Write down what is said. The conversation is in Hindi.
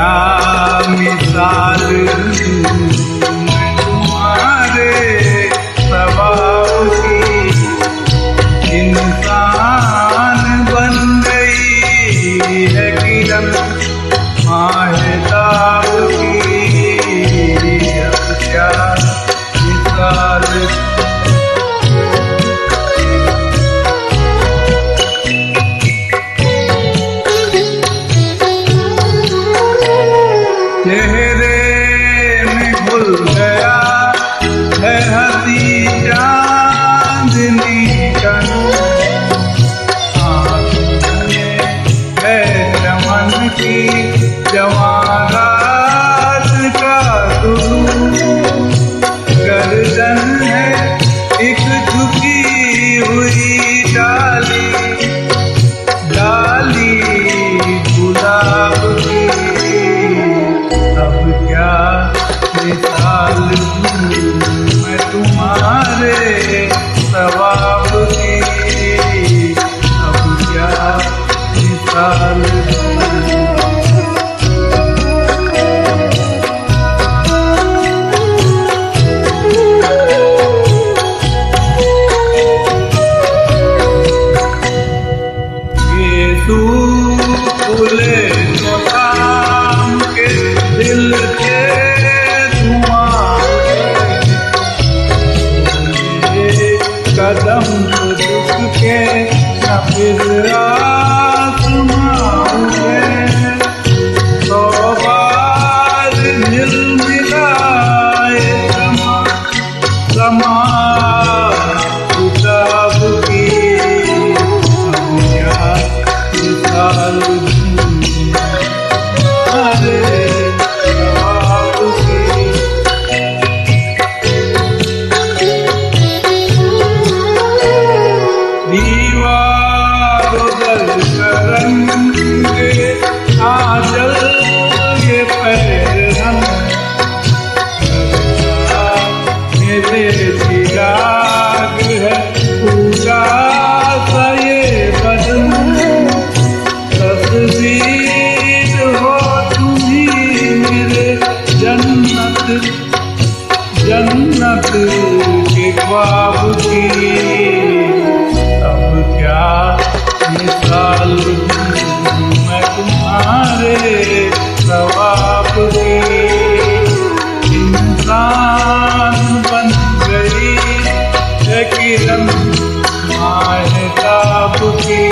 क्या मिसाल तुम्हारे स्वभाव की, इंसान बन गई है किरण माहताब की। अब क्या मिसाल चेहरे में घुल गया है हंसी चांदनी का नूर, आँखों में है चमन की जवां रात का सुरूर। गर्दन है एक झुकी हुई डाली, डाली गुलाब की। अब क्या मिसाल दूँ मैं तुम्हारे स्वभाव की, अब क्या मिसाल दूँ। फूले तो थाम के दिल के धुआं उड़े, कदम तो झुक के न फिर आसमां उड़े। सौ बार झिलमिलाए समा किताब की, अब क्या मिसाल दीवारों दल करंगे आंचल ये पैरहन, मेरे चिराग है पूजा सा ये बदन। तस्वीर हो तुम्ही मेरे जन्नत, जन्नत के ख्वाब की। अब क्या मिसाल दूँ मैं तुम्हारे स्वभाव की, इंसान बन गई है किरण माहताब की।